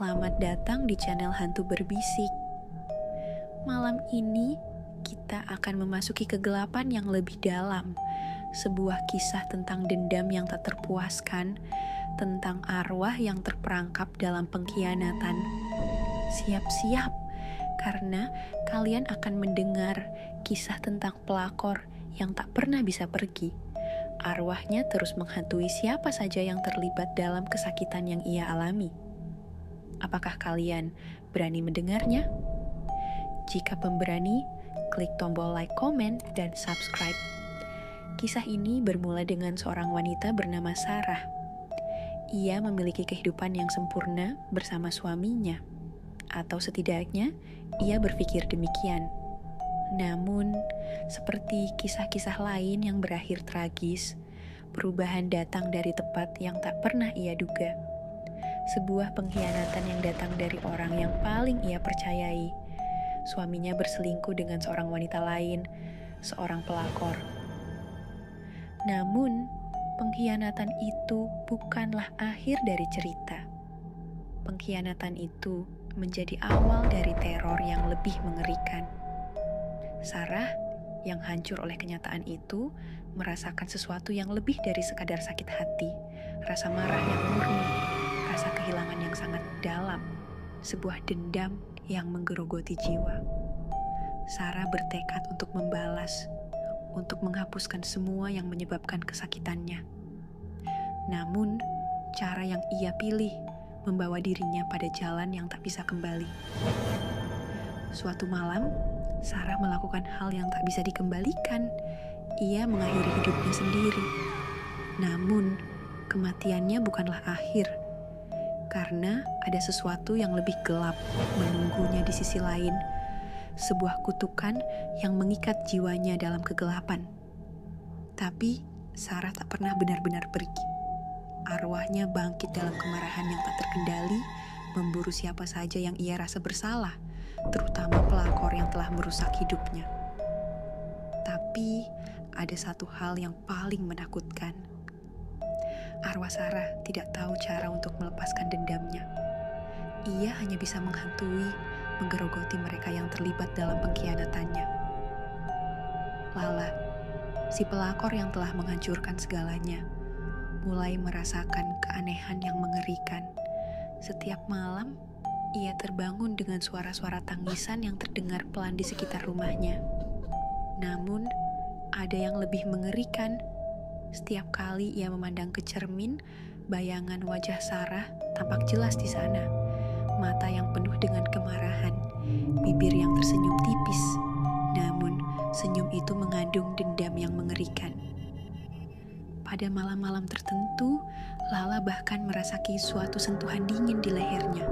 Selamat datang di channel Hantu Berbisik. Malam ini kita akan memasuki kegelapan yang lebih dalam. Sebuah kisah tentang dendam yang tak terpuaskan, tentang arwah yang terperangkap dalam pengkhianatan. Siap-siap, karena kalian akan mendengar kisah tentang pelakor yang tak pernah bisa pergi. Arwahnya terus menghantui siapa saja yang terlibat dalam kesakitan yang ia alami. Apakah kalian berani mendengarnya? Jika pemberani, klik tombol like, komen, dan subscribe. Kisah ini bermula dengan seorang wanita bernama Sarah. Ia memiliki kehidupan yang sempurna bersama suaminya, atau setidaknya ia berpikir demikian. Namun, seperti kisah-kisah lain yang berakhir tragis, perubahan datang dari tempat yang tak pernah ia duga. Sebuah pengkhianatan yang datang dari orang yang paling ia percayai. Suaminya berselingkuh dengan seorang wanita lain, seorang pelakor. Namun, pengkhianatan itu bukanlah akhir dari cerita. Pengkhianatan itu menjadi awal dari teror yang lebih mengerikan. Sarah yang hancur oleh kenyataan itu merasakan sesuatu yang lebih dari sekadar sakit hati, rasa marah yang murni, rasa kehilangan yang sangat dalam, sebuah dendam yang menggerogoti jiwa. Sarah bertekad untuk membalas, untuk menghapuskan semua yang menyebabkan kesakitannya. Namun, cara yang ia pilih membawa dirinya pada jalan yang tak bisa kembali. Suatu malam, Sarah melakukan hal yang tak bisa dikembalikan. Ia mengakhiri hidupnya sendiri. Namun, kematiannya bukanlah akhir, karena ada sesuatu yang lebih gelap menunggunya di sisi lain, sebuah kutukan yang mengikat jiwanya dalam kegelapan. Tapi Sarah tak pernah benar-benar pergi. Arwahnya bangkit dalam kemarahan yang tak terkendali, memburu siapa saja yang ia rasa bersalah, terutama pelakor yang telah merusak hidupnya. Tapi ada satu hal yang paling menakutkan. Arwah Sarah tidak tahu cara untuk melepaskan dendamnya. Ia hanya bisa menghantui, menggerogoti mereka yang terlibat dalam pengkhianatannya. Lala, si pelakor yang telah menghancurkan segalanya, mulai merasakan keanehan yang mengerikan. Setiap malam, ia terbangun dengan suara-suara tangisan yang terdengar pelan di sekitar rumahnya. Namun, ada yang lebih mengerikan. Setiap kali ia memandang ke cermin, bayangan wajah Sarah tampak jelas di sana. Mata yang penuh dengan kemarahan, bibir yang tersenyum tipis. Namun, senyum itu mengandung dendam yang mengerikan. Pada malam-malam tertentu, Lala bahkan merasaki suatu sentuhan dingin di lehernya,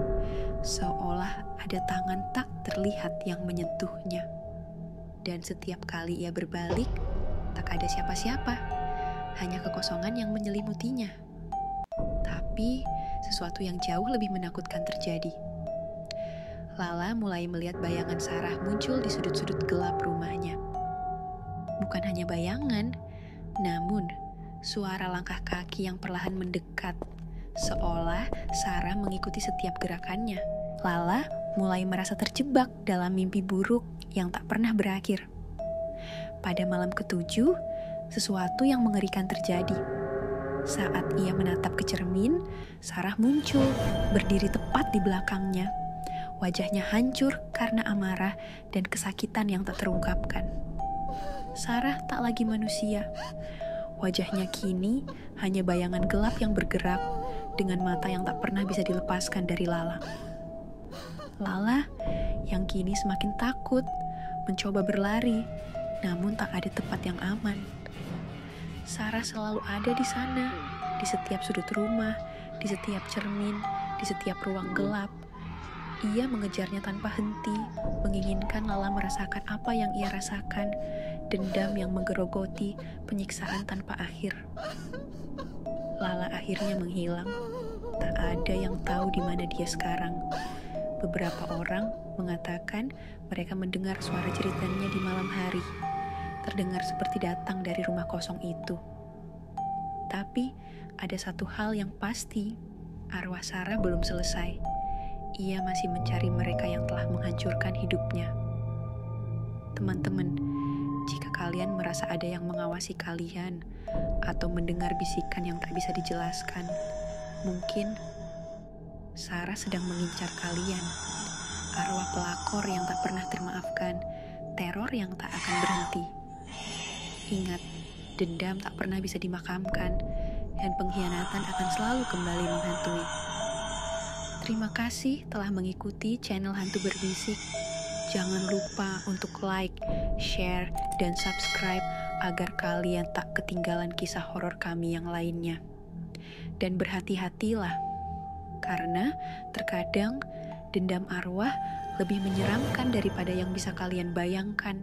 seolah ada tangan tak terlihat yang menyentuhnya. Dan setiap kali ia berbalik, tak ada siapa-siapa, hanya kekosongan yang menyelimutinya. Tapi, sesuatu yang jauh lebih menakutkan terjadi. Lala mulai melihat bayangan Sarah muncul di sudut-sudut gelap rumahnya. Bukan hanya bayangan, namun suara langkah kaki yang perlahan mendekat, seolah Sarah mengikuti setiap gerakannya. Lala mulai merasa terjebak dalam mimpi buruk yang tak pernah berakhir. Pada malam ketujuh, sesuatu yang mengerikan terjadi. Saat ia menatap ke cermin, Sarah muncul, berdiri tepat di belakangnya. Wajahnya hancur karena amarah dan kesakitan yang tak terungkapkan. Sarah tak lagi manusia. Wajahnya kini hanya bayangan gelap yang bergerak dengan mata yang tak pernah bisa dilepaskan dari Lala. Lala yang kini semakin takut, mencoba berlari, namun tak ada tempat yang aman. Sarah selalu ada di sana, di setiap sudut rumah, di setiap cermin, di setiap ruang gelap. Ia mengejarnya tanpa henti, menginginkan Lala merasakan apa yang ia rasakan, dendam yang menggerogoti, penyiksaan tanpa akhir. Lala akhirnya menghilang. Tak ada yang tahu di mana dia sekarang. Beberapa orang mengatakan mereka mendengar suara jeritannya di malam hari, terdengar seperti datang dari rumah kosong itu. Tapi ada satu hal yang pasti, arwah Sarah belum selesai. ia masih mencari mereka yang telah menghancurkan hidupnya. Teman-teman, jika kalian merasa ada yang mengawasi kalian atau mendengar bisikan yang tak bisa dijelaskan, mungkin Sarah sedang mengincar kalian. Arwah pelakor yang tak pernah termaafkan, teror yang tak akan berhenti. Ingat, dendam tak pernah bisa dimakamkan, dan pengkhianatan akan selalu kembali menghantui. Terima kasih telah mengikuti channel Hantu Berbisik. Jangan lupa untuk like, share, dan subscribe agar kalian tak ketinggalan kisah horor kami yang lainnya. Dan berhati-hatilah, karena terkadang dendam arwah lebih menyeramkan daripada yang bisa kalian bayangkan.